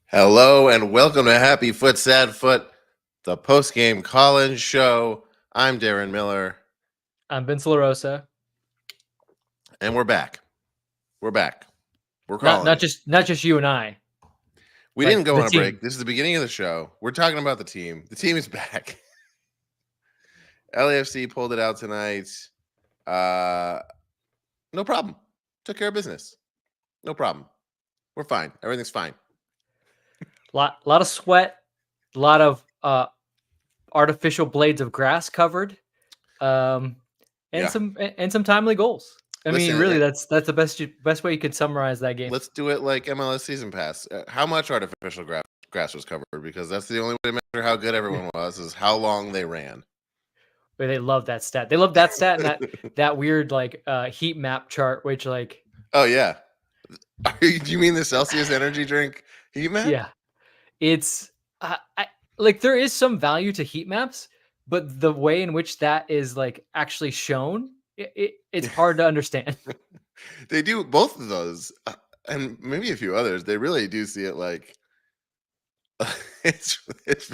Hello and welcome to Happy Foot, Sad Foot, the post-game call-in show. I'm Darren Miller. I'm Vince LaRosa. And we're back. We're calling. Not just you and I. We didn't go on a break. This is the beginning of the show. We're talking about the team. The team is back. LAFC pulled it out tonight. No problem. Took care of business. No problem. We're fine. Everything's fine. Lot of sweat, a lot of artificial blades of grass covered, and some timely goals. Listen, really, that's the best way you could summarize that game. Let's do it like MLS Season Pass. How much artificial grass was covered? Because that's the only way to measure how good everyone was is how long they ran. They love that stat. They love that stat and that weird heat map chart, which like. Oh yeah, do you mean the Celsius energy drink heat map? Yeah, it's there is some value to heat maps, but the way in which that is like actually shown, it's hard to understand. They do both of those, and maybe a few others. They really do see it like it's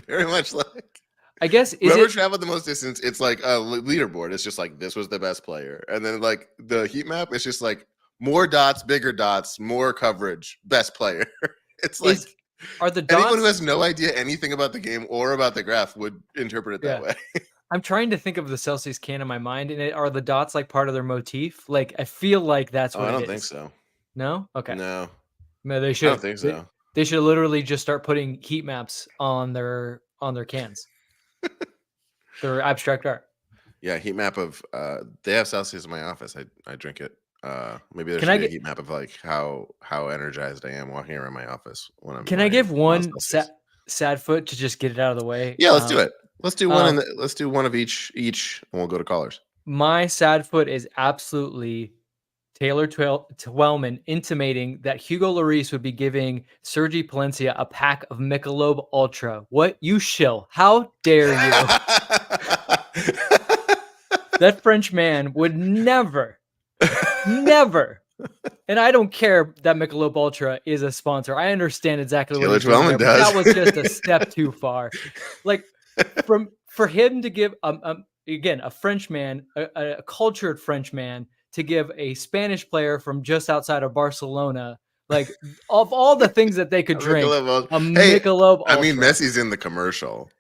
very much like. I guess whoever traveled the most distance, it's like a leaderboard. It's just like this was the best player, and then like the heat map, it's just like more dots, bigger dots, more coverage, best player. It's like are the dots, anyone who has no idea anything about the game or about the graph would interpret it that way. I'm trying to think of the Celsius can in my mind, and are the dots like part of their motif? Like I feel like that's what. I don't think so. No. Okay. No. They should. I don't think so. They should literally just start putting heat maps on their cans. They're abstract art. Yeah, heat map of they have Celsius in my office. I drink it. Maybe there should be a heat map of like how energized I am walking around my office when I'm. Can I give one sad foot to just get it out of the way? Yeah, let's do it. Let's do one. Let's do one of each, and we'll go to callers. My sad foot is absolutely Taylor Twellman intimating that Hugo Lloris would be giving Sergi Palencia a pack of Michelob Ultra. What, you shill? How dare you? That French man would never. And I don't care that Michelob Ultra is a sponsor. I understand exactly what he's doing. That was just a step too far. Like for him to give again a French man, a cultured French man, to give a Spanish player from just outside of Barcelona, like of all the things that they could drink, Michelob Ultra. I mean, Messi's in the commercial.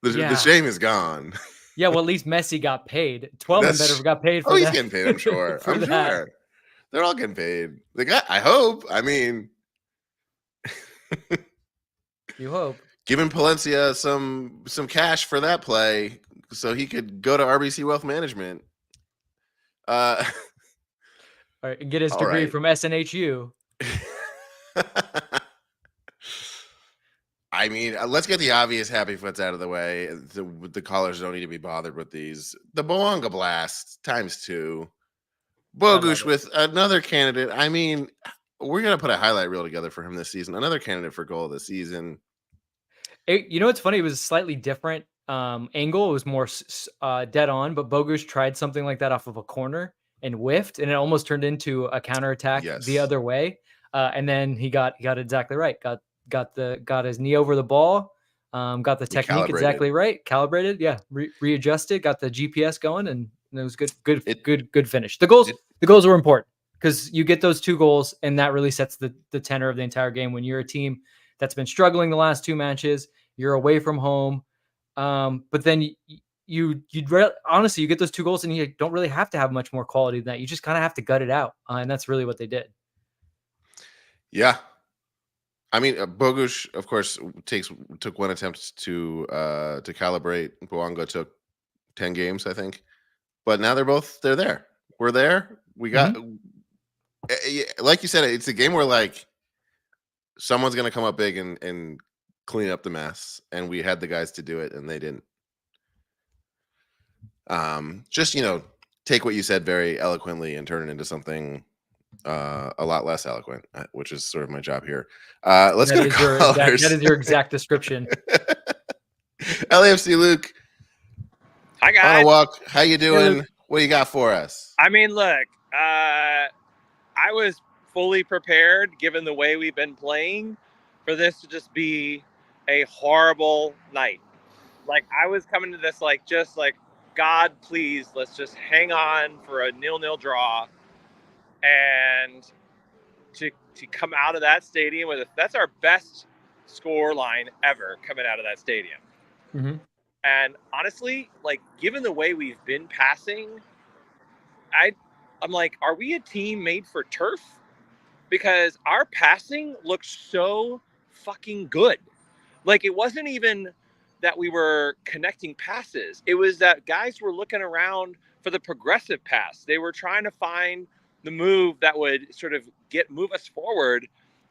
The shame is gone. Yeah, well, at least Messi got paid. Twellman better got paid for that. He's getting paid, I'm sure. Sure. They're all getting paid. I hope. I mean, you hope. Giving Palencia some cash for that play so he could go to RBC Wealth Management. All right, and get his degree from SNHU. I mean, let's get the obvious happy foots out of the way. The callers don't need to be bothered with these. The Bouanga Blasts ×2. Bogusz with another candidate. I mean, we're going to put a highlight reel together for him this season. Another candidate for goal of the season. You know what's funny? It was a slightly different angle. It was more dead on, but Bogusz tried something like that off of a corner and whiffed, and it almost turned into a counterattack the other way. And then he got exactly right. Got his knee over the ball, got the technique exactly right, calibrated, readjusted, got the GPS going, and it was good finish. The goals were important because you get those 2 goals, and that really sets the tenor of the entire game. When you're a team that's been struggling the last 2 matches, you're away from home, but then honestly you get those 2 goals, and you don't really have to have much more quality than that. You just kind of have to gut it out, and that's really what they did. Yeah. I mean, Bogusz, of course, took 1 attempt to calibrate. Bouanga took 10 games, I think. But now they're there. We're there. We got, like you said, it's a game where like someone's going to come up big and clean up the mess, and we had the guys to do it, and they didn't. Just take what you said very eloquently and turn it into something a lot less eloquent, which is sort of my job here. Let's go to callers. That is your exact description. LAFC Luke. Hi guys. On a walk. How you doing? What you got for us? I mean, look, I was fully prepared given the way we've been playing for this to just be a horrible night. Like, I was coming to this just like, God, please, let's just hang on for a 0-0 draw, and to come out of that stadium with that's our best score line ever coming out of that stadium. Mm-hmm. And honestly, like, given the way we've been passing, I'm like, are we a team made for turf? Because our passing looked so fucking good. Like, it wasn't even that we were connecting passes. It was that guys were looking around for the progressive pass. They were trying to find the move that would sort of move us forward.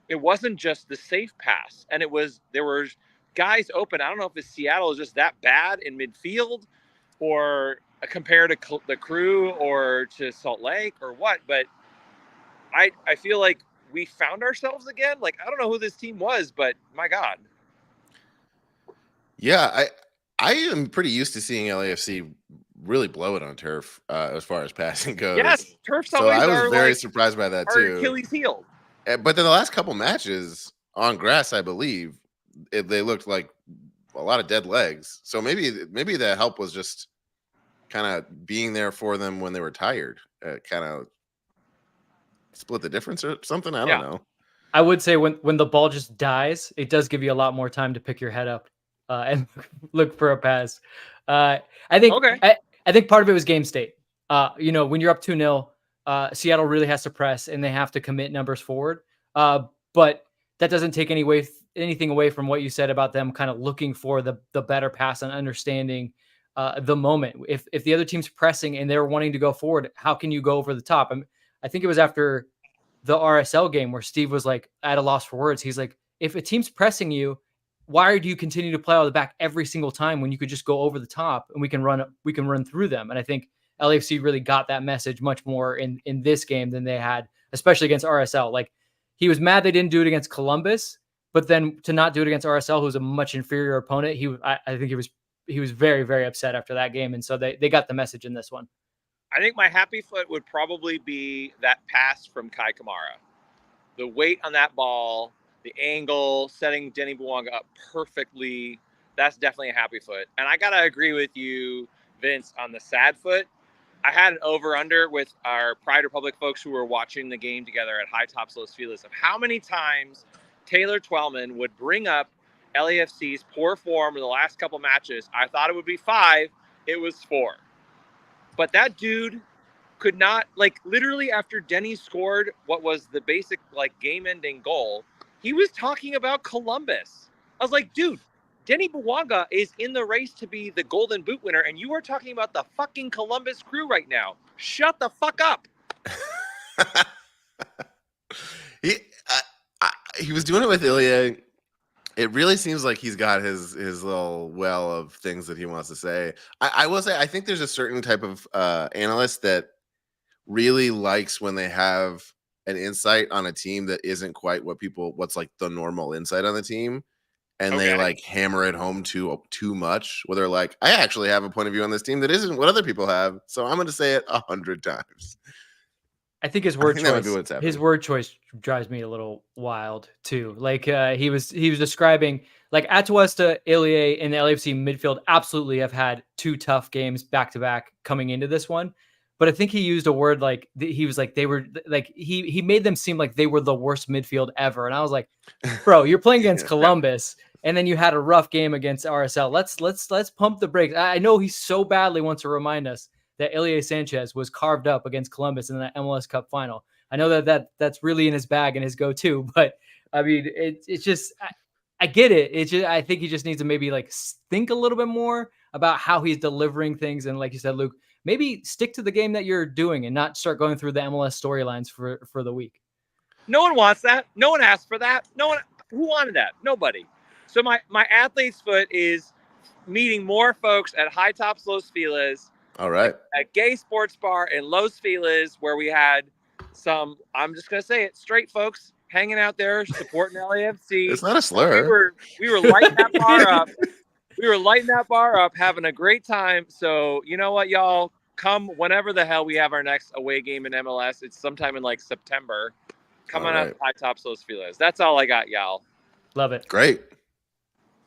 It wasn't just the safe pass. And there were guys open. I don't know if Seattle is just that bad in midfield, or compared to the Crew or to Salt Lake or what, but I feel like we found ourselves again. Like, I don't know who this team was, but my God. Yeah, I am pretty used to seeing LAFC really blow it on turf as far as passing goes. Yes, turf's so always I was very surprised by that our too. Achilles heel. But then the last couple matches on grass, I believe, they looked like a lot of dead legs. So maybe the help was just kind of being there for them when they were tired. Kind of split the difference or something. I don't know. I would say when the ball just dies, it does give you a lot more time to pick your head up and look for a pass. I think I think part of it was game state. When you're up 2-0, Seattle really has to press and they have to commit numbers forward. But that doesn't take anything away from what you said about them kind of looking for the better pass and understanding the moment. If the other team's pressing and they're wanting to go forward, how can you go over the top? I think it was after the RSL game where Steve was like at a loss for words. He's like, if a team's pressing you, why do you continue to play out of the back every single time when you could just go over the top and we can run through them? And I think LAFC really got that message much more in this game than they had, especially against RSL. Like, he was mad they didn't do it against Columbus, but then to not do it against RSL, who's a much inferior opponent, I think he was very, very upset after that game. And so they got the message in this one. I think my happy foot would probably be that pass from Kai Kamara. The weight on that ball, the angle, setting Denny Bouanga up perfectly. That's definitely a happy foot. And I got to agree with you, Vince, on the sad foot. I had an over-under with our Pride Republic folks who were watching the game together at High Tops Los Feliz of how many times Taylor Twellman would bring up LAFC's poor form in the last couple matches. I thought it would be 5. It was 4. But that dude could not, like, literally after Denny scored what was the basic, like, game-ending goal, he was talking about Columbus. I was like, dude, Denny Bouanga is in the race to be the Golden Boot winner, and you are talking about the fucking Columbus Crew right now. Shut the fuck up. He was doing it with Ilya. It really seems like he's got his little well of things that he wants to say. I will say, I think there's a certain type of analyst that really likes when they have an insight on a team that isn't quite what's like the normal insight on the team. And they like hammer it home too much, where they're like, I actually have a point of view on this team that isn't what other people have. So I'm going to say it 100 times. I think his word choice drives me a little wild too. Like he was describing, like, Atuesta, Ilya, and the LAFC midfield absolutely have had 2 tough games back to back coming into this one. But I think he used a word like he was like they were like he made them seem like they were the worst midfield ever. And I was like, bro, you're playing against Columbus, and then you had a rough game against RSL. Let's pump the brakes. I know he so badly wants to remind us that Ilya Sanchez was carved up against Columbus in the MLS Cup final. I know that's really in his bag and his go-to, but I mean, it's just, I get it. It's just, I think he just needs to maybe like think a little bit more about how he's delivering things. And like you said, Luke, maybe stick to the game that you're doing and not start going through the MLS storylines for the week. No one wants that. No one asked for that. No one, who wanted that? Nobody. So my athlete's foot is meeting more folks at High Tops Los Feliz. All right. A gay sports bar in Los Feliz where we had some, I'm just going to say it, straight folks hanging out there supporting LAFC. It's not a slur. We were lighting that bar up. We were lighting that bar up, having a great time. So, you know what, y'all? Come whenever the hell we have our next away game in MLS. It's sometime in like September. Come on out to High Tops Los Feliz. That's all I got, y'all. Love it. Great.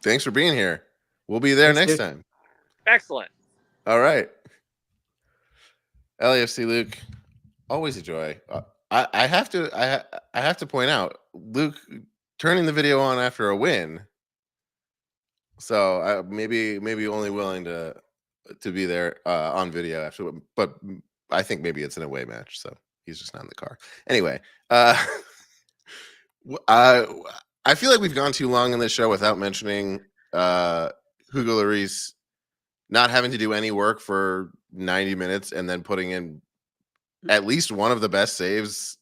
Thanks for being here. We'll be there next time. Excellent. All right. LAFC Luke, always a joy. I have to point out, Luke turning the video on after a win. So maybe only willing to be there on video after, but I think maybe it's an away match, so he's just not in the car. Anyway, I feel like we've gone too long in this show without mentioning Hugo Lloris not having to do any work for 90 minutes and then putting in at least one of the best saves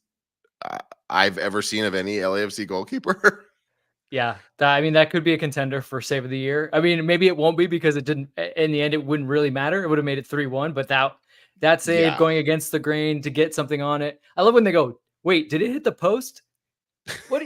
I've ever seen of any LAFC goalkeeper. Yeah, I mean, that could be a contender for save of the year. I mean, maybe it won't be because it didn't. In the end, it wouldn't really matter. It would have made it 3-1. But that save going against the grain to get something on it. I love when they go, "Wait, did it hit the post?" What?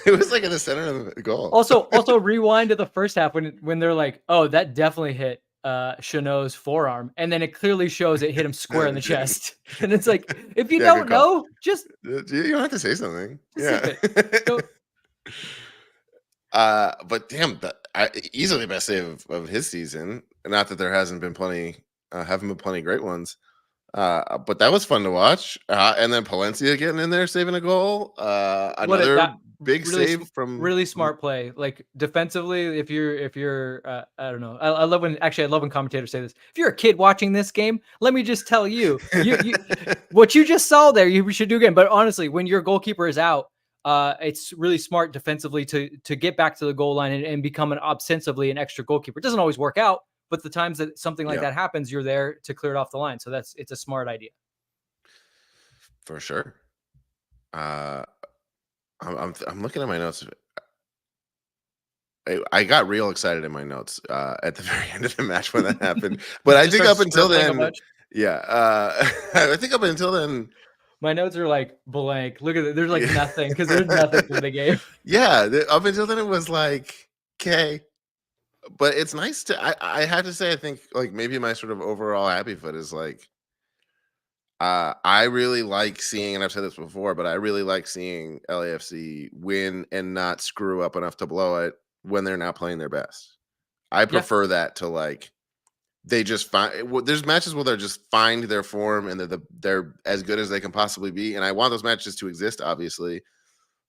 It was like in the center of the goal. Also rewind to the first half when they're like, "Oh, that definitely hit Chanot's forearm," and then it clearly shows it hit him square in the chest. And it's like, if you don't know, just you don't have to say something. Yeah. But damn, easily the best save of his season. Not that there haven't been plenty great ones. But that was fun to watch. And then Palencia getting in there, saving a goal. Another big save from really smart play. Like defensively, if you're I don't know. I love when commentators say this. If you're a kid watching this game, let me just tell you, what you just saw there, you should do again. But honestly, when your goalkeeper is out, it's really smart defensively to get back to the goal line and become ostensibly an extra goalkeeper. It doesn't always work out, but the times that something like that happens, you're there to clear it off the line. So it's a smart idea. For sure. I'm looking at my notes. I got real excited in my notes at the very end of the match when that happened. But I think up until then, I think up until then, my notes are like blank. Look at it. There's like nothing because there's nothing for the game. Yeah, up until then it was like, okay. But it's nice to. I had to say, I think like maybe my sort of overall happy foot is like, I really like seeing, and I've said this before, but I really like seeing LAFC win and not screw up enough to blow it when they're not playing their best. I prefer that to like they just find. There's matches where they're just find their form and they're as good as they can possibly be, and I want those matches to exist, obviously.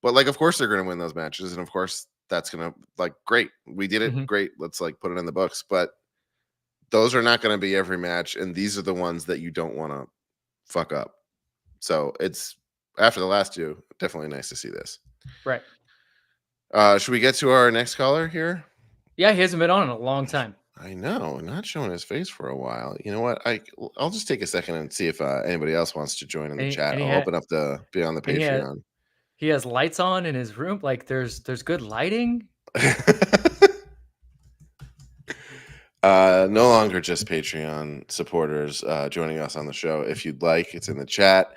But like, of course, they're going to win those matches, and of course, that's going to like great. We did it, great. Let's like put it in the books. But those are not going to be every match, and these are the ones that you don't want to fuck up. So it's after the last two, definitely nice to see this. Right. Should we get to our next caller here? Yeah, he hasn't been on in a long time. I know, not showing his face for a while. You know what? I'll just take a second and see if anybody else wants to join in the chat. I'll open up to be on the Patreon. He has lights on in his room. Like there's good lighting. No longer just Patreon supporters joining us on the show. If you'd like, it's in the chat.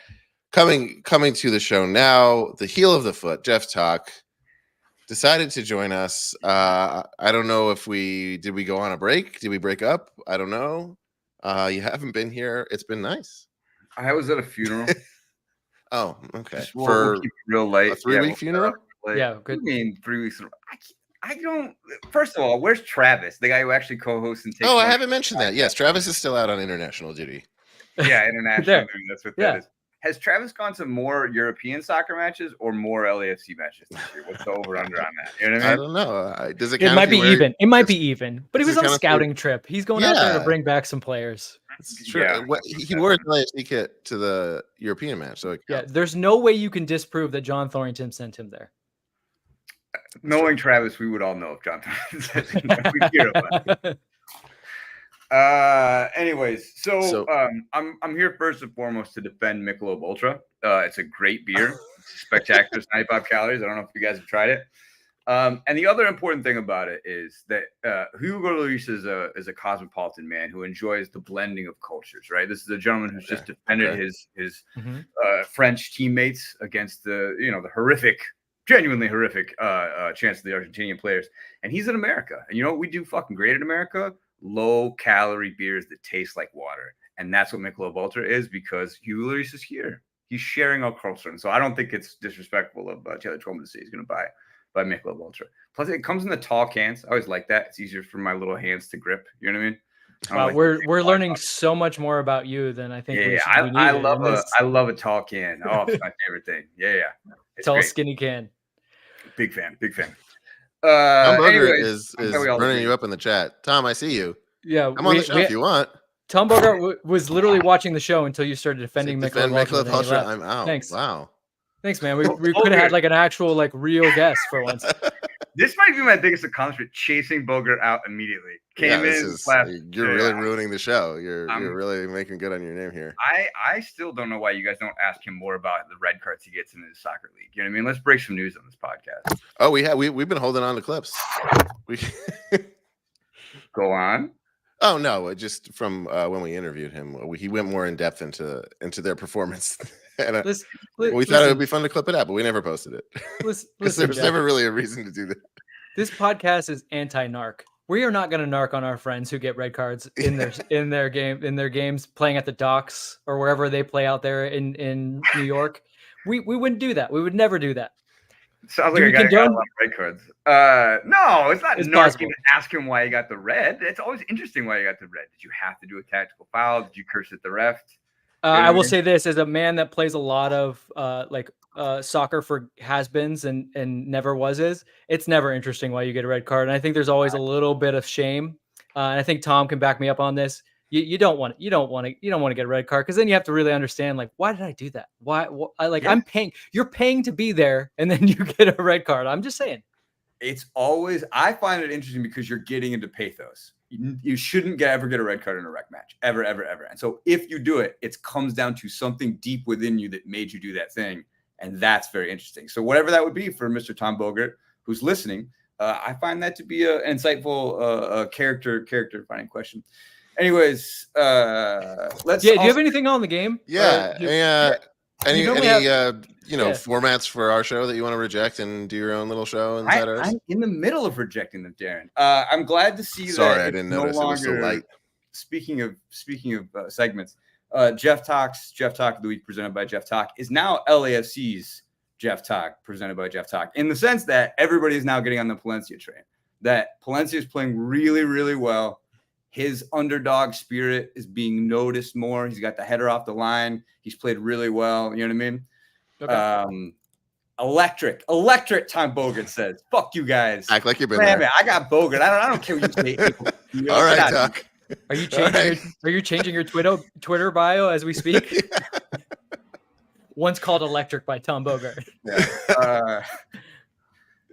Coming to the show now, the heel of the foot, Geoff Tock, decided to join us. I don't know if did we go on a break? Did we break up? I don't know. You haven't been here. It's been nice. I was at a funeral. Oh, okay. We'll keep it real light. A 3-week funeral? Yeah, good. I mean, 3 weeks. I don't. First of all, where's Travis, the guy who actually co-hosts and takes? Oh, I haven't mentioned that. Yes, Travis is still out on international duty. Yeah, international duty. That's what that is. Has Travis gone to more European soccer matches or more LAFC matches this year? What's the over/under on that? You know what I mean? I don't know. Does it count? It might be even. It might be even. But he was on a scouting trip. He's going out there to bring back some players. True. Yeah, he wore his LAFC kit to the European match. So there's no way you can disprove that John Thornton sent him there. Knowing Travis, we would all know if John Thornton sent him there. We'd hear about it. Anyways, so I'm here first and foremost to defend Michelob Ultra. It's a great beer. It's spectacular. 95 calories. I don't know if you guys have tried it. And the other important thing about it is that Hugo Lloris is a cosmopolitan man who enjoys the blending of cultures, right? This is a gentleman who's just defended his French teammates against the horrific, genuinely horrific chance of the Argentinian players. And he's in America. And you know what we do fucking great in America? Low-calorie beers that taste like water. And that's what Michelob Ultra is, because Hugo Lloris is here. He's sharing our culture, and so I don't think it's disrespectful of Taylor Twellman to say he's going to buy Michelob Ultra. Plus, it comes in the tall cans. I always like that. It's easier for my little hands to grip. You know what I mean? Wow, we're learning so much more about you than I think. Yeah, I love a tall can. Oh, it's my favorite thing. Yeah. It's tall, great. Skinny can. Big fan. Tom Bogert is running you up in the chat. Tom, I see you. Yeah, I'm on the show if you want. Tom Bogert was literally watching the show until you started defending Michelob Ultra. I'm out. Thanks. Wow. Thanks, man. We could have had like an actual like real guest for once. This might be my biggest accomplishment: chasing Bogert out immediately. You're really ruining the show. You're really making good on your name here. I still don't know why you guys don't ask him more about the red cards he gets in his soccer league. You know what I mean? Let's break some news on this podcast. Oh, we've been holding on to clips. Go on. Oh no, just from when we interviewed him, he went more in depth into their performance. And we thought it would be fun to clip it out, but we never posted it because there was never really a reason to do that. This podcast is anti-narc. We are not going to narc on our friends who get red cards in their games, playing at the docks or wherever they play out there in New York. We wouldn't do that. We would never do that. Sounds like a guy got a lot of red cards. No, it's not narking to ask him why he got the red. It's always interesting why you got the red. Did you have to do a tactical foul? Did you curse at the ref? I will say this as a man that plays a lot of soccer for has-beens and never was. It's never interesting why you get a red card. And I think there's always a little bit of shame. And I think Tom can back me up on this. You don't want to get a red card because then you have to really understand, like, why did I do that? I'm paying, you're paying to be there and then you get a red card. I'm just saying. I find it interesting because you're getting into pathos. You shouldn't ever get a red card in a rec match, ever. And so if you do it, it comes down to something deep within you that made you do that thing. And that's very interesting. So whatever that would be for Mr. Tom Bogert, who's listening, I find that to be an insightful character finding question. Anyways, let's. Yeah, do you have anything on the game? Any formats for our show that you want to reject and do your own little show inside ours? I'm in the middle of rejecting them, Darren. I'm glad to see Sorry, I didn't notice. It was so light. Speaking of segments, Geoff Tock of the week presented by Geoff Tock is now LAFC's Geoff Tock presented by Geoff Tock, in the sense that everybody is now getting on the Palencia train. That Palencia is playing really, really well. His underdog spirit is being noticed more. He's got the header off the line. He's played really well. You know what I mean? Okay. Electric. Tom Bogert says, "Fuck you guys." Act like you've been there. Man, I got Bogert. I don't care what you say. All right, Doc. Are you changing your Twitter bio as we speak? Yeah. Once called electric by Tom Bogert.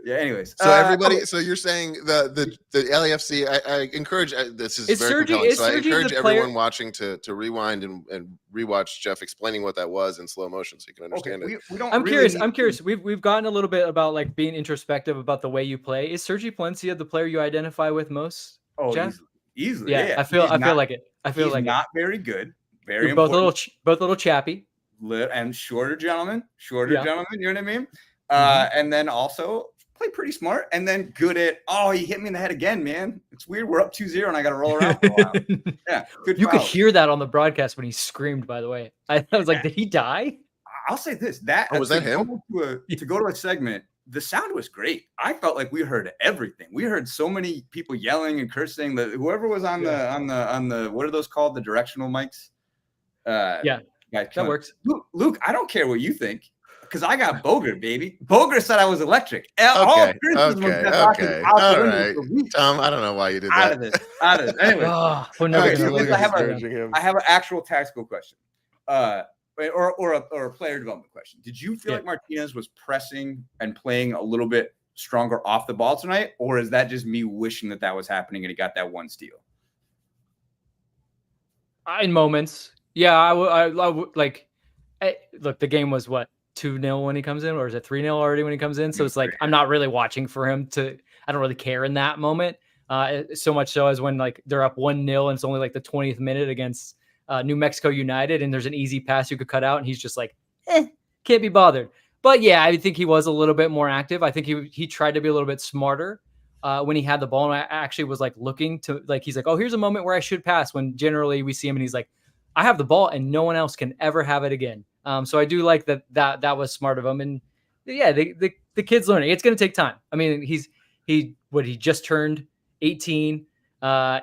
Yeah. Anyways, so everybody. So you're saying the LAFC. I encourage. This is very compelling. So I encourage everyone watching to rewind and rewatch Jeff explaining what that was in slow motion, so you can understand it. I'm curious. We've gotten a little bit about like being introspective about the way you play. Is Sergi Palencia the player you identify with most? Oh, Jeff? Easily. Yeah. I feel like it. He's not very good. Very both little chappy and shorter gentlemen. You know what I mean? And then also play pretty smart, and then good at, he hit me in the head again, man. It's weird. We're up 2-0 and I got to roll around for a while. Yeah, good. You could hear that on the broadcast when he screamed, by the way. I was like, did he die? I'll say this. Was that him? To go to a segment, the sound was great. I felt like we heard everything. We heard so many people yelling and cursing. Whoever was on the what are those called? The directional mics? That works. Luke, I don't care what you think. Because I got Bogert, baby. Bogert said I was electric. Okay. All right. Tom, I don't know why you did that. Out of it. Anyway, I have an actual tactical question, or a player development question. Did you feel like Martinez was pressing and playing a little bit stronger off the ball tonight, or is that just me wishing that was happening and he got that one steal? In moments, yeah. I like. Look, the game was what? 2-0 when he comes in, or is it 3-0 already when he comes in? So it's like, I'm not really watching for him I don't really care in that moment. So much so as when like they're up 1-0 and it's only like the 20th minute against New Mexico United and there's an easy pass you could cut out and he's just like, can't be bothered. But yeah, I think he was a little bit more active. I think he tried to be a little bit smarter when he had the ball. And I actually was like looking to he's like, here's a moment where I should pass, when generally we see him and he's like, I have the ball and no one else can ever have it again. So I do like that was smart of him. And yeah, the kid's learning. It's going to take time. I mean, he just turned 18.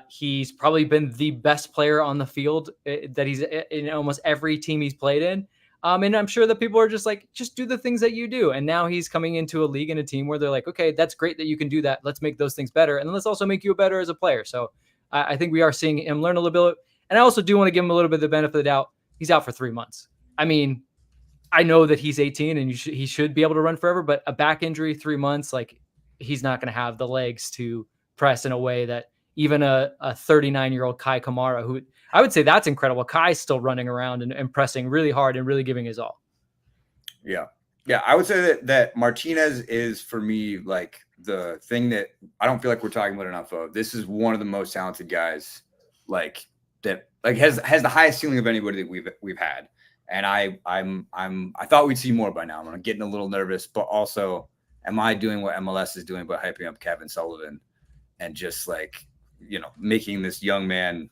He's probably been the best player on the field that he's in almost every team he's played in. And I'm sure that people are just like, just do the things that you do. And now he's coming into a league and a team where they're like, okay, that's great that you can do that. Let's make those things better. And then let's also make you better as a player. So I think we are seeing him learn a little bit. And I also do want to give him a little bit of the benefit of the doubt. He's out for 3 months. I mean, I know that he's 18 and he should be able to run forever, but a back injury, 3 months, like he's not going to have the legs to press in a way that even a 39-year-old Kai Kamara, who I would say that's incredible. Kai's still running around and pressing really hard and really giving his all. Yeah. Yeah. I would say that Martinez is, for me, like the thing that I don't feel like we're talking about enough of. This is one of the most talented guys, like that, like has the highest ceiling of anybody that we've had. And I thought we'd see more by now. I'm getting a little nervous, but also, am I doing what MLS is doing by hyping up Kevin Sullivan and just like, making this young man,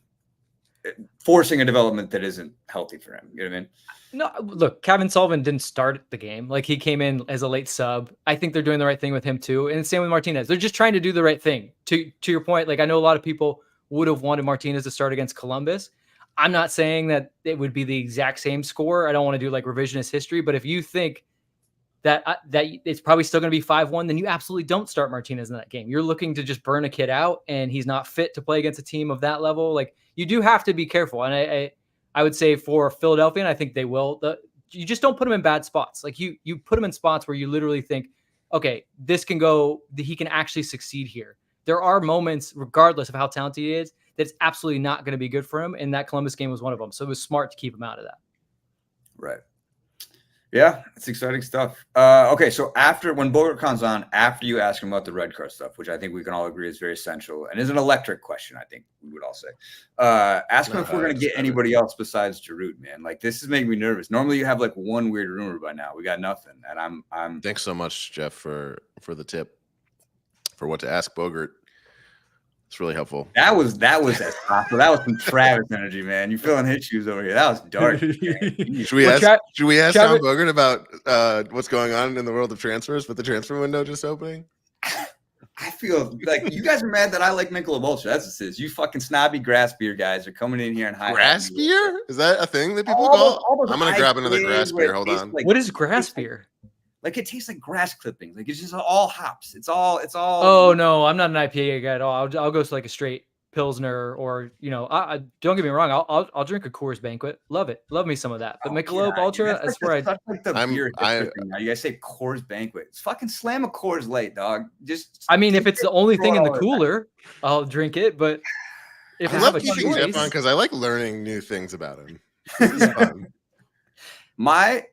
forcing a development that isn't healthy for him? You know what I mean? No, look, Kevin Sullivan didn't start the game. Like he came in as a late sub. I think they're doing the right thing with him too. And same with Martinez. They're just trying to do the right thing. To your point, like I know a lot of people would have wanted Martinez to start against Columbus. I'm not saying that it would be the exact same score. I don't want to do like revisionist history, but if you think that it's probably still going to be 5-1, then you absolutely don't start Martinez in that game. You're looking to just burn a kid out, and he's not fit to play against a team of that level. Like you do have to be careful. And I would say for Philadelphia, and I think they will, you just don't put him in bad spots. Like you put him in spots where you literally think, okay, this can go, he can actually succeed here. There are moments, regardless of how talented he is, that's absolutely not going to be good for him. And that Columbus game was one of them. So it was smart to keep him out of that. Right. Yeah, it's exciting stuff. Okay, so when Bogert comes on, after you ask him about the red card stuff, which I think we can all agree is very essential and is an electric question, I think we would all say. Ask him if we're going to get anybody else besides Giroud, man. Like this is making me nervous. Normally you have like one weird rumor by now. We got nothing, and I'm. Thanks so much, Jeff, for the tip for what to ask Bogert. It's really helpful. That was that was some Travis energy, man. You feeling his shoes over here? That was dark. Should we ask John Bogert about what's going on in the world of transfers with the transfer window just opening? I feel like you guys are mad that I like Michelob Ultra. That's what it is. You fucking snobby grass beer guys are coming in here and hiding. Grass beer? Is that a thing that people call? I'm gonna grab another grass beer. Hold on. What is grass beer? Like it tastes like grass clippings. Like it's just all hops. It's all. Oh no, I'm not an IPA guy at all. I'll go to like a straight Pilsner, or I don't get me wrong. I'll drink a Coors Banquet. Love it. Love me some of that. But Michelob Ultra, that's where you guys say Coors Banquet. It's fucking slam a Coors Light, dog. Just. I mean, if it's the only thing in the cooler, I'll drink it. But if I love keeping Jeff on because I like learning new things about him. It's fun.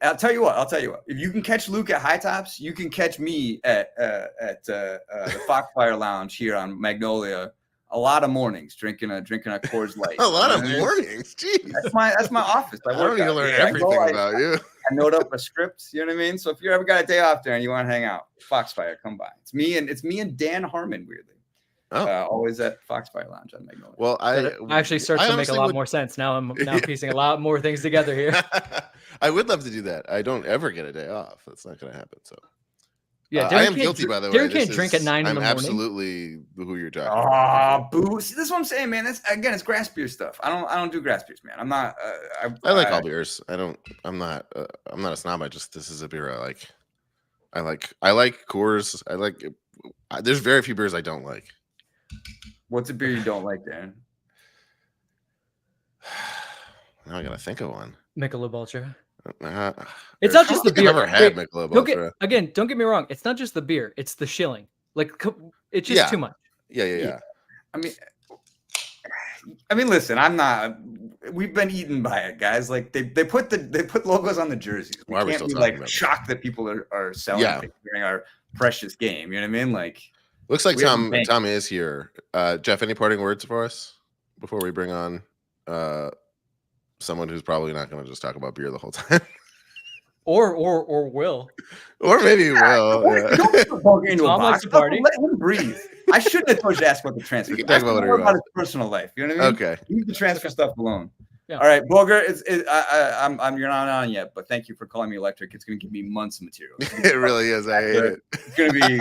I'll tell you what. If you can catch Luke at High Tops, you can catch me at the Foxfire Lounge here on Magnolia. A lot of mornings drinking a Coors Light. A lot of mornings, jeez. That's my office. I don't need to learn everything about you. I note up a script. You know what I mean? So if you ever got a day off there and you want to hang out, Foxfire, come by. It's me and Dan Harmon, weirdly. Always at Foxfire Lounge on Magnolia. Well, I actually starts to make a lot more sense now. I'm piecing a lot more things together here. I would love to do that. I don't ever get a day off. That's not going to happen. So yeah, I am guilty, by the way. Derek can't drink at 9 in the morning. I'm absolutely who you're talking about. Boo! See, this is what I'm saying, man. It's grass beer stuff. I don't do grass beers, man. I'm not. I like all beers. I'm not a snob. This is a beer I like. I like Coors. There's very few beers I don't like. What's a beer you don't like, Dan? Now I gotta think of one. Michelob Ultra. It's not just the beer. I've never had Michelob Ultra. Again, don't get me wrong. It's not just the beer. It's the shilling. Like it's just too much. Yeah. I mean, listen. I'm not. We've been eaten by it, guys. Like they put logos on the jerseys. We can't be like shocked that people are selling during our precious game. You know what I mean? Like. Looks like Tom is here. Jeff, any parting words for us before we bring on someone who's probably not going to just talk about beer the whole time? Or will. Or maybe he will. Tom likes to party. Let him breathe. I shouldn't have told you to ask about the transfer. Talk about his personal life. You know what I mean? Okay. Leave the transfer stuff alone. Yeah. All right, Bogert, you're not on yet, but thank you for calling me electric. It's going to give me months of material. It really is. I hate it. It's going to be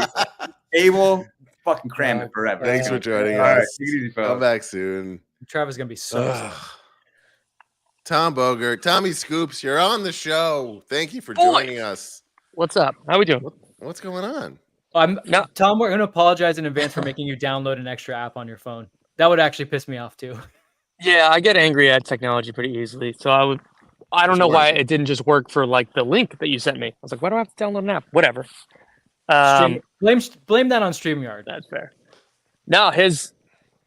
able fucking cram it forever. Thanks for joining us. All right, take it easy, fellas. Come back soon. Travis gonna be so excited. Tom Bogert, Tommy Scoops, you're on the show. Thank you for joining us. What's up? How we doing? What's going on? Tom, we're gonna apologize in advance for making you download an extra app on your phone. That would actually piss me off too. Yeah, I get angry at technology pretty easily. So I don't know why it didn't just work for like the link that you sent me. I was like, why do I have to download an app? Whatever. Blame that on StreamYard. That's fair. No, his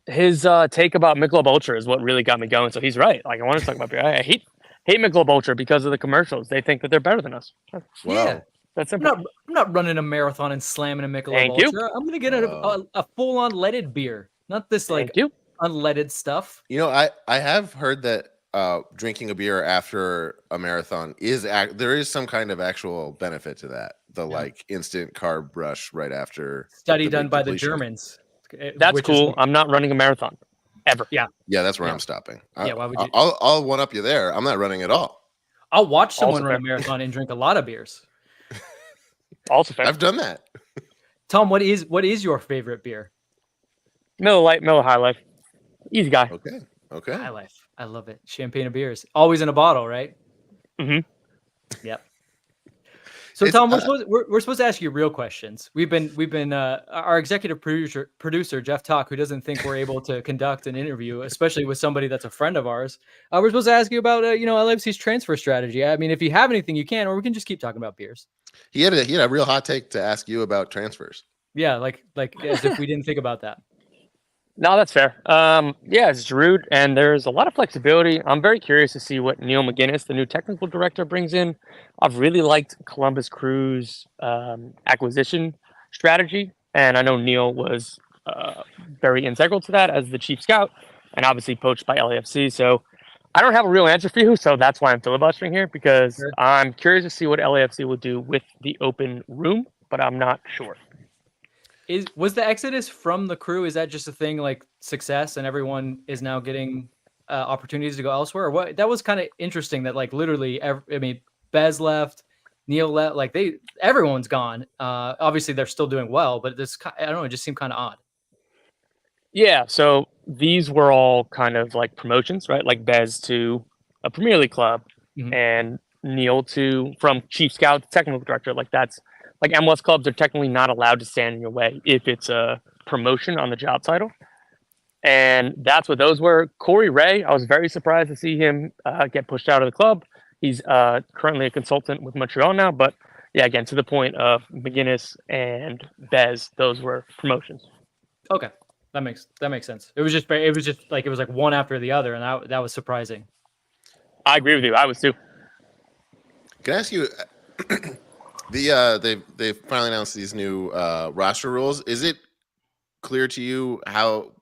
take about Michelob Ultra is what really got me going. So he's right. Like I want to talk about beer. I hate Michelob Ultra because of the commercials. They think that they're better than us. Wow. Yeah. That's simple. I'm not running a marathon and slamming a Michelob Ultra. I'm gonna get a full-on leaded beer, not this unleaded stuff. You know, I have heard that drinking a beer after a marathon there is some kind of actual benefit to that. Like instant carb rush right after. Study done by the Germans. That's cool. I'm not running a marathon ever. Yeah, that's where I'm stopping. Yeah, why would you? I'll one up you there. I'm not running at all. I'll watch someone run a marathon and drink a lot of beers. Also fair. I've done that. Tom, what is your favorite beer? Miller Lite, Miller High Life. Easy guy. Okay. High Life. I love it. Champagne of beers. Always in a bottle, right? Mm-hmm. Yep. So Tom, we're supposed to ask you real questions. We've been our executive producer Geoff Tock, who doesn't think we're able to conduct an interview, especially with somebody that's a friend of ours. We're supposed to ask you about LAFC's transfer strategy. I mean, if you have anything, you can, or we can just keep talking about beers. He had a real hot take to ask you about transfers. Yeah, like as if we didn't think about that. No, that's fair. Yeah, it's Giroud, and there's a lot of flexibility. I'm very curious to see what Neil McGuinness, the new technical director, brings in. I've really liked Columbus Crew's acquisition strategy, and I know Neil was very integral to that as the chief scout, and obviously poached by LAFC. So I don't have a real answer for you, so that's why I'm filibustering here, because I'm curious to see what LAFC will do with the open room, but I'm not sure. Was the exodus from the Crew, is that just a thing like success and everyone is now getting opportunities to go elsewhere? Or what? That was kind of interesting that like literally, Bez left, Neil left, like everyone's gone. Obviously they're still doing well, but I don't know, it just seemed kind of odd. Yeah, so these were all kind of like promotions, right? Like Bez to a Premier League club and Neil from chief scout to technical director. Like that's like MLS clubs are technically not allowed to stand in your way if it's a promotion on the job title. And that's what those were. Corey Ray, I was very surprised to see him get pushed out of the club. He's currently a consultant with Montreal now. But yeah, again, to the point of McGuinness and Bez, those were promotions. Okay. That makes sense. It was just like one after the other. And that was surprising. I agree with you. I was too. Can I ask you, they've finally announced these new roster rules. Is it clear to you how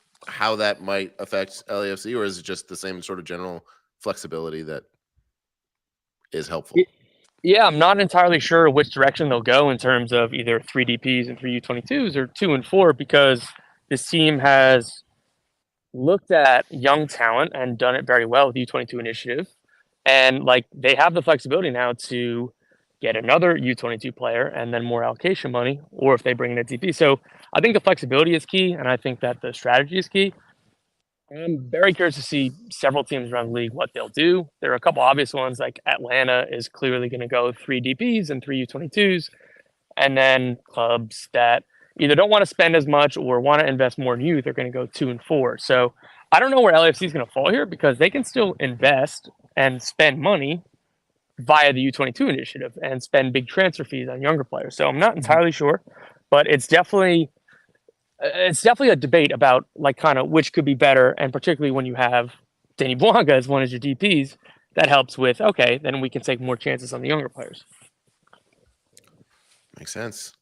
that might affect LAFC, or is it just the same sort of general flexibility that is helpful? Yeah, I'm not entirely sure which direction they'll go in terms of either 3 DPs and 3 U22s or 2 and 4, because this team has looked at young talent and done it very well with the U22 initiative. And like they have the flexibility now to get another U22 player and then more allocation money, or if they bring in a DP. So I think the flexibility is key, and I think that the strategy is key. I'm very curious to see several teams around the league what they'll do. There are a couple obvious ones, like Atlanta is clearly going to go 3 DPs and 3 U22s, and then clubs that either don't want to spend as much or want to invest more in youth are going to go 2 and 4. So I don't know where LAFC is going to fall here, because they can still invest and spend money via the U22 initiative and spend big transfer fees on younger players. So I'm not entirely sure, but it's definitely a debate about like kind of which could be better. And particularly when you have Danny Bouanga as one of your DPs, that helps with, okay, then we can take more chances on the younger players. Makes sense.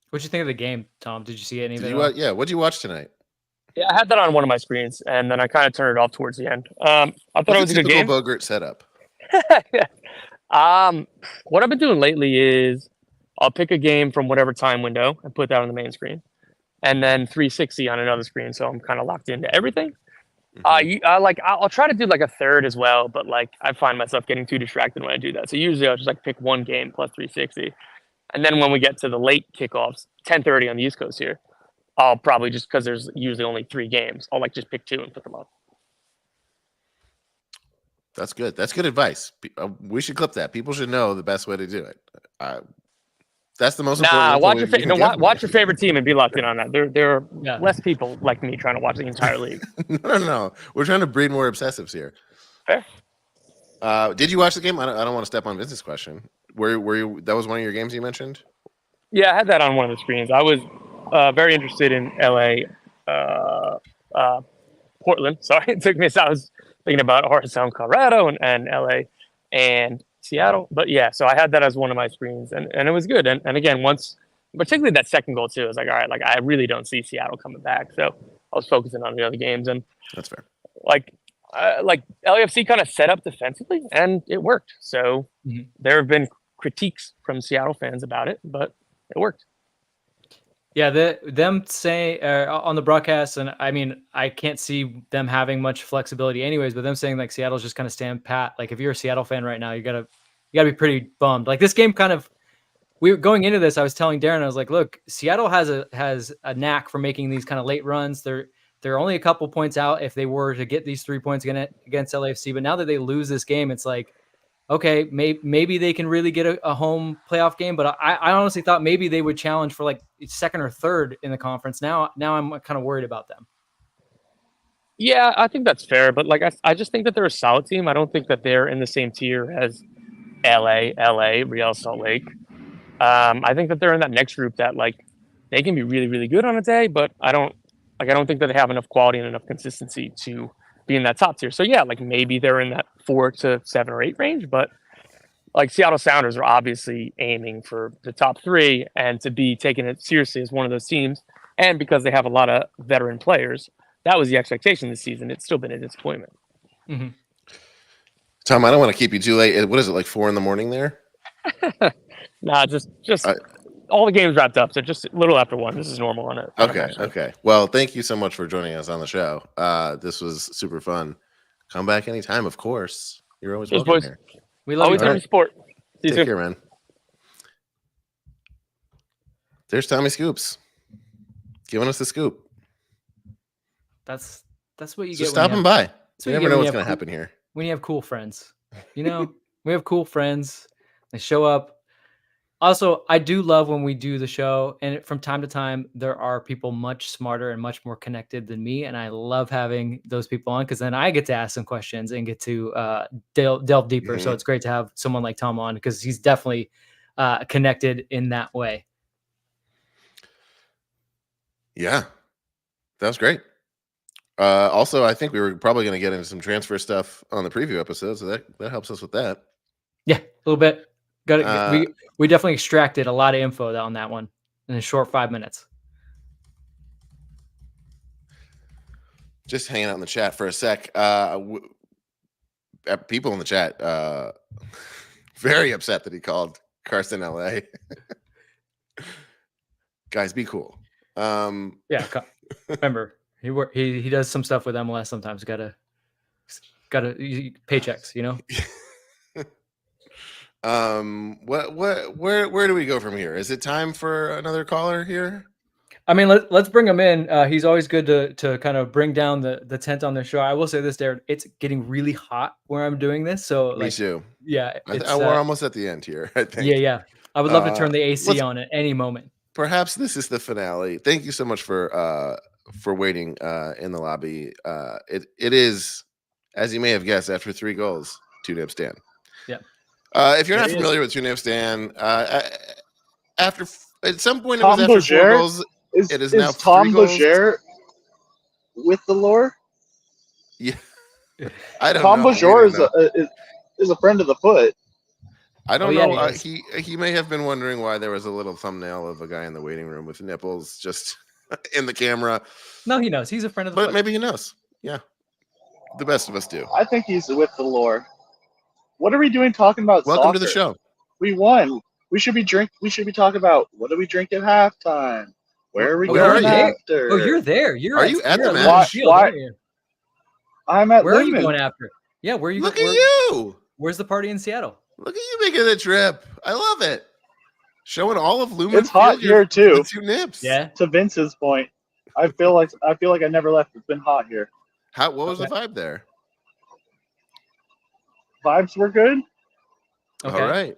What'd you think of the game, Tom? Did you see any of it? Yeah. What'd you watch tonight? Yeah, I had that on one of my screens, and then I kind of turned it off towards the end. I thought it was a good game. Bogert setup. What I've been doing lately is I'll pick a game from whatever time window and put that on the main screen, and then 360 on another screen. So I'm kind of locked into everything. I'll try to do like a third as well, but like I find myself getting too distracted when I do that. So usually I'll just like pick one game plus 360, and then when we get to the late kickoffs, 10:30 on the East Coast here, I'll probably just because there's usually only 3 games, I'll like just pick 2 and put them up. That's good. That's good advice. We should clip that. People should know the best way to do it. That's the most important. Watch your favorite team and be locked in on that. There are less people like me trying to watch the entire league. No. We're trying to breed more obsessives here. Fair. Did you watch the game? I don't want to step on Vince's question. Were you? That was one of your games you mentioned. Yeah, I had that on one of the screens. I was very interested in LA, Portland. Sorry, it took me. I was thinking about Horizon, Colorado, and LA, and Seattle. But yeah, so I had that as one of my screens, and it was good. And again, once, particularly that second goal too, I was like, all right, like I really don't see Seattle coming back. So I was focusing on the other games, and that's fair. Like LAFC kind of set up defensively, and it worked. So there have been critiques from Seattle fans about it, but it worked. Yeah, them saying on the broadcast, and I mean, I can't see them having much flexibility anyways, but them saying like Seattle's just kind of stand pat. Like if you're a Seattle fan right now, you gotta be pretty bummed. Like this game kind of, we were going into this, I was telling Darren, I was like, look, Seattle has a knack for making these kind of late runs. They're only a couple points out if they were to get these 3 points against LAFC, but now that they lose this game, it's like, okay, maybe they can really get a home playoff game, but I honestly thought maybe they would challenge for like second or third in the conference. Now I'm kind of worried about them. Yeah, I think that's fair, but like I just think that they're a solid team. I don't think that they're in the same tier as LA, Real Salt Lake. I think that they're in that next group that like they can be really, really good on a day, but I don't think that they have enough quality and enough consistency to be in that top tier. So yeah, like maybe they're in that 4 to 7 or 8 range, but like Seattle Sounders are obviously aiming for the top 3 and to be taking it seriously as one of those teams. And because they have a lot of veteran players, that was the expectation this season. It's still been a disappointment. Mm-hmm. Tom, I don't want to keep you too late. What is it, like 4 a.m. there? Nah, just all the games wrapped up. So just a little after 1. This is normal on it. Okay. Well, thank you so much for joining us on the show. This was super fun. Come back anytime, of course. You're always welcome here. We love you. Support. See you Take care, man. There's Tommy Scoops giving us the scoop. That's what you so get. Stopping by. You never know what's going to happen here. When you have cool friends, we have cool friends. They show up. Also, I do love when we do the show, and from time to time, there are people much smarter and much more connected than me, and I love having those people on because then I get to ask some questions and get to delve deeper. So it's great to have someone like Tom on because he's definitely connected in that way. Yeah, that was great. Also, I think we were probably going to get into some transfer stuff on the preview episode, so that helps us with that. Yeah, a little bit. We definitely extracted a lot of info on that one in a short 5 minutes. Just hanging out in the chat for a sec. People in the chat very upset that he called Carson LA. Guys, be cool. Yeah, remember he does some stuff with MLS sometimes. Gotta paychecks, Where do we go from here? Is it time for another caller here? I mean, let's bring him in. He's always good to kind of bring down the tent on the show. I will say this, Darren, it's getting really hot where I'm doing this. So me too. Yeah, we're almost at the end here, I think. Yeah. I would love to turn the AC on at any moment. Perhaps this is the finale. Thank you so much for waiting in the lobby. It is, as you may have guessed, after 3 goals, 2-0 stand. Yeah. If you're not familiar with 2-0 stand, after at some point it Tom was after Bogert? 4 goals. It is now Tom 3 goals. Bogert with the lore? Yeah, I don't Tom know. Bogert is a friend of the Foot. I don't know. Yeah, He may have been wondering why there was a little thumbnail of a guy in the waiting room with nipples just in the camera. No, he knows. He's a friend of the Foot. But maybe he knows. Yeah, the best of us do. I think he's with the lore. What are we doing talking about Welcome soccer? to the show. We won. We should be talking about what do we drink at halftime? Where are we going after? Oh, you're there. Are you at the match? I'm at Where are you Lumen. going after? Yeah, where are you? Look at you. Where's the party in Seattle? Look at you making the trip. I love it. Showing all of Lumen. It's hot here too. With 2 nips. Yeah. To Vince's point, I feel like I never left. It's been hot here. What was the vibe there? Vibes were good. Okay. All right.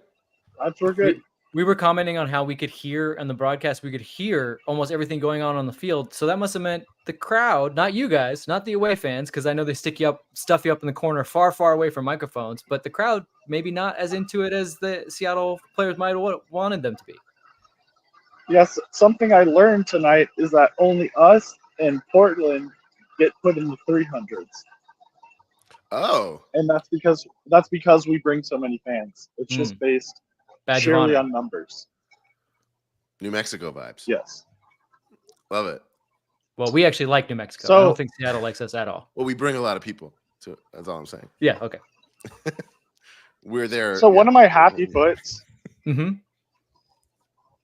Vibes were good. We were commenting on how we could hear on the broadcast, we could hear almost everything going on the field. So that must have meant the crowd, not you guys, not the away fans, because I know they stuff you up in the corner far, far away from microphones, but the crowd maybe not as into it as the Seattle players might have wanted them to be. Yes, something I learned tonight is that only us and Portland get put in the 300s. Oh. And that's because we bring so many fans. It's just based purely on numbers. New Mexico vibes. Yes. Love it. Well, we actually like New Mexico. So, I don't think Seattle likes us at all. Well, we bring a lot of people to it. That's all I'm saying. Yeah, okay. We're there. So one of my happy foots Mm-hmm.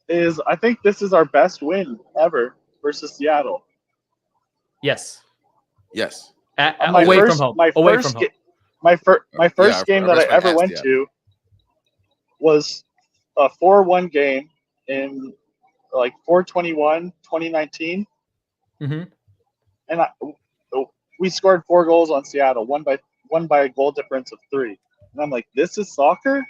is I think this is our best win ever versus Seattle. Yes. Yes. Away from home. Away from home. My first game that I ever past, went to was a 4-1 game in like 4/21/2019. Mm-hmm. And we scored 4 goals on Seattle, one by a goal difference of 3. And I'm like, this is soccer?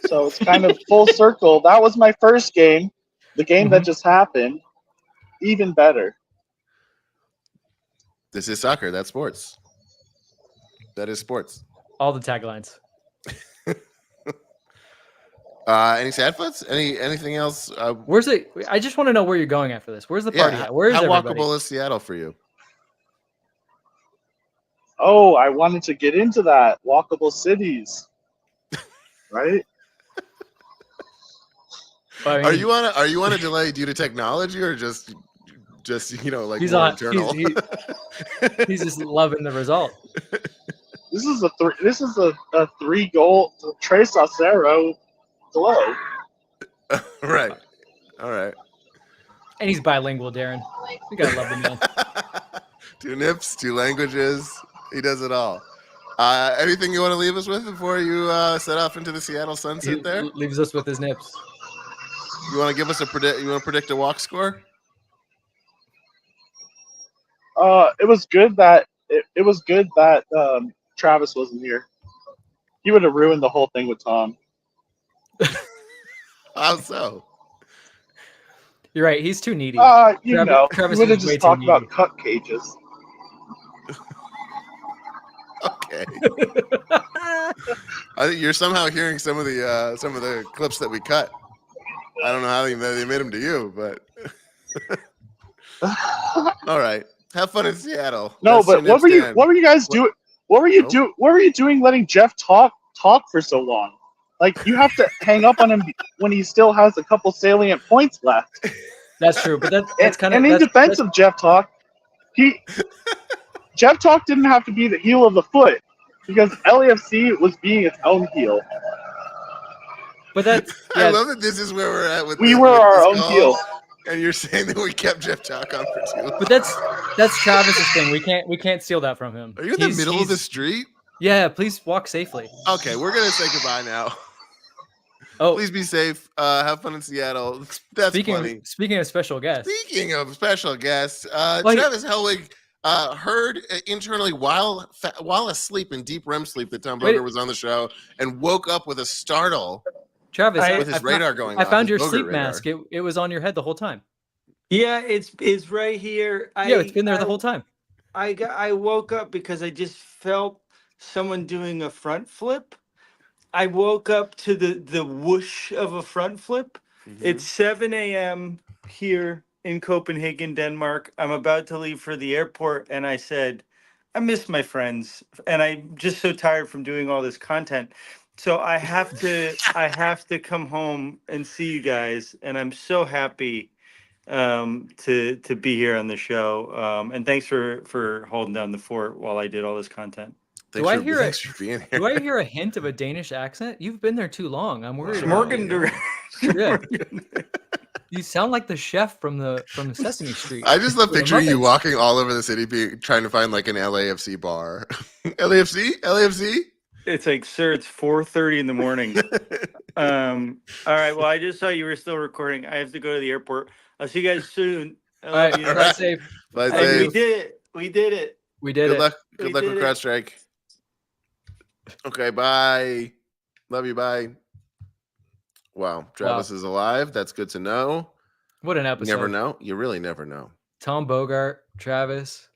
So it's kind of full circle. That was my first game. The game that just happened, even better. This is soccer. That's sports. That is sports. All the taglines. Any sad foots? Anything else? Where's it? I just want to know where you're going after this. Where's the party at? Where is how everybody? walkable is Seattle for you? Oh, I wanted to get into that. Walkable cities. Right? I mean, Are you on a delay due to technology or just like he's more on. internal? He's just loving the result. This is a 3-goal Trey Saucero glow. Right. All right. And he's bilingual, Darren. We gotta love the man. 2 nips, 2 languages. He does it all. Anything you want to leave us with before you set off into the Seattle sunset He there? leaves us with his nips. You want to give us You want to predict a walk score? It was good that Travis wasn't here. He would have ruined the whole thing with Tom. How so? You're right. He's too needy. Travis is he would have way just too talked about needy. cut cages. Okay. I think you're somehow hearing some of the clips that we cut. I don't know how they made them to you, but all right. Have fun in Seattle. No, That's but your what were you guys doing? What were you doing letting Jeff talk for so long? Like, you have to hang up on him when he still has a couple salient points left. That's true, but that's kind of. And in defense of Jeff Tock, Jeff Tock didn't have to be the heel of the foot because LAFC was being its own heel. But that's. I love that this is where we're at with. We were our own heel. And you're saying that we kept Jeff Tock on for too long. But that's Travis's thing. We can't steal that from him. Are you in the middle of the street? Yeah, please walk safely. Okay, we're gonna say goodbye now. Oh, please be safe. Have fun in Seattle. That's funny. Speaking of special guests. Speaking of special guests, Travis Helwig heard internally while asleep in deep REM sleep that Tom Bogert was on the show and woke up with a startle. Travis, with his radar going off. I found your Bogert sleep radar. mask. It was on your head the whole time. Yeah, it's right here. It's been there the whole time. I woke up because I just felt someone doing a front flip. I woke up to the whoosh of a front flip. Mm-hmm. It's 7 a.m. here in Copenhagen, Denmark. I'm about to leave for the airport, and I said, I miss my friends, and I'm just so tired from doing all this content. So I have to come home and see you guys, and I'm so happy to be here on the show. And thanks for holding down the fort while I did all this content. Thanks for being here. Do I hear a hint of a Danish accent? You've been there too long. I'm worried. Morgan. Yeah. You sound like the chef from the Sesame Street. I just love with the picturing you Muppets. walking all over the city, trying to find like an LAFC bar. LAFC. It's like, sir, it's 4:30 in the morning. All right. Well, I just saw you were still recording. I have to go to the airport. I'll see you guys soon. I All love right, you. fly safe. Fly Hey, safe. we did it. We did it. We did Good it. luck. We Good luck with did it. CrowdStrike. Okay, bye. Love you. Bye. Wow, Travis is alive. That's good to know. What an You episode. never know. You really never know. Tom Bogert, Travis.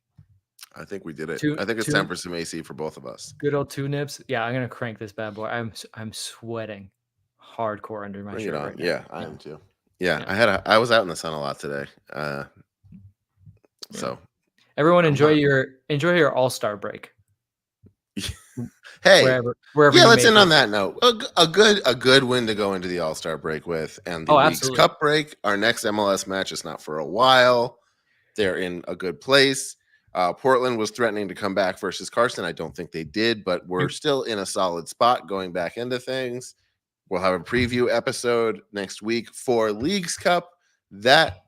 I think we did it. Two- I think it's two- time for some AC for both of us. Good old 2 nips. Yeah, I'm gonna crank this bad boy. I'm sweating hardcore under my Bring shirt it on. right now. Yeah, I am too. Yeah, Yeah. I was out in the sun a lot today. So Everyone I'm enjoy not- your all-star break. hey, Wherever yeah, you let's may end on be. that note. A good win to go into the All-Star break with, and the Oh, Leagues absolutely. Cup break. Our next MLS match is not for a while. They're in a good place. Portland was threatening to come back versus Carson. I don't think they did, but we're still in a solid spot going back into things. We'll have a preview episode next week for Leagues Cup. That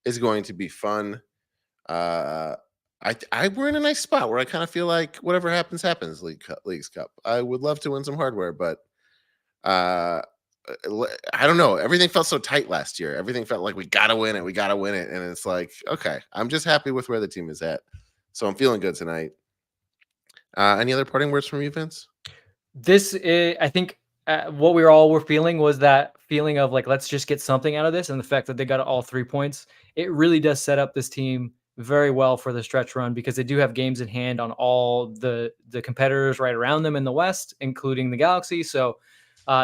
is going to be fun. We're in a nice spot where I kind of feel like whatever happens, Leagues Cup. I would love to win some hardware, but I don't know. Everything felt so tight last year. Everything felt like we gotta win it, and it's like, okay, I'm just happy with where the team is at, so I'm feeling good tonight. Any other parting words from you, Vince? This is, I think, what we all were feeling was that feeling of like, let's just get something out of this, and the fact that they got all 3 points, it really does set up this team very well for the stretch run, because they do have games in hand on all the competitors right around them in the West, including the Galaxy. So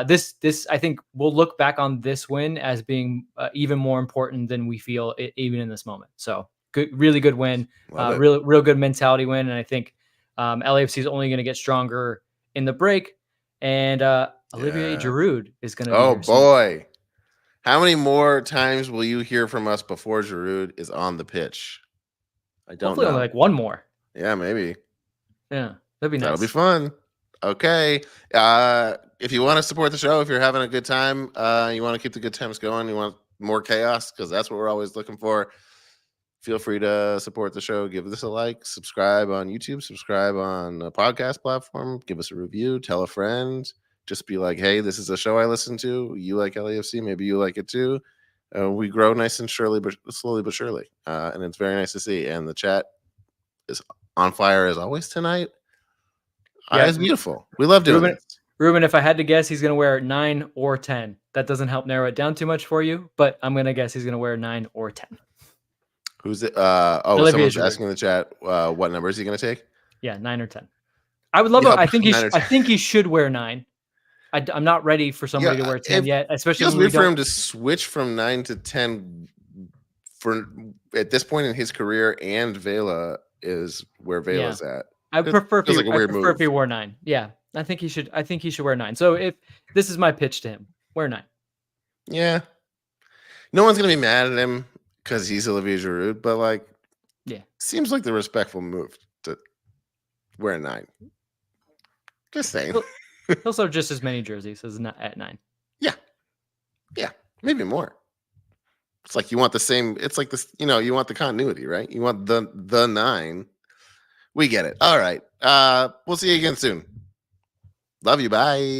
this I think we'll look back on this win as being even more important than we feel even in this moment. So good, really good win, real good mentality win, and I think LAFC is only going to get stronger in the break. And Olivier Giroud is going to be here soon. Boy, how many more times will you hear from us before Giroud is on the pitch? I don't Hopefully know. only like one more. Yeah, maybe. Yeah, that'd be nice. That'll be fun. Okay. If you want to support the show, if you're having a good time, you want to keep the good times going, you want more chaos, because that's what we're always looking for, feel free to support the show. Give this a like, subscribe on YouTube, subscribe on a podcast platform, give us a review, tell a friend. Just be like, hey, this is a show I listen to. You like LAFC, maybe you like it too. We grow nice and slowly but surely, and it's very nice to see. And the chat is on fire as always tonight. Yeah, it's beautiful. We love doing this. Ruben, if I had to guess, he's going to wear 9 or 10. That doesn't help narrow it down too much for you, but I'm going to guess he's going to wear 9 or 10. Who's it? Someone's asking in the chat, what number is he going to take? Yeah, 9 or 10. I would love it. I think he should wear 9. I'm not ready for somebody to wear 10 yet, especially feels weird for him to switch from 9 to 10 for at this point in his career, and Vela is where Vela's at. I prefer if he wore 9. Yeah, I think he should wear 9. So if this is my pitch to him, wear 9. Yeah, no one's gonna be mad at him because he's Olivier Giroud, but like, yeah, seems like the respectful move to wear 9. Just saying. He'll sell just as many jerseys as at 9. Yeah, maybe more. It's like you want the same. It's like this. You want the continuity, right? You want the 9. We get it. All right. We'll see you again soon. Love you. Bye.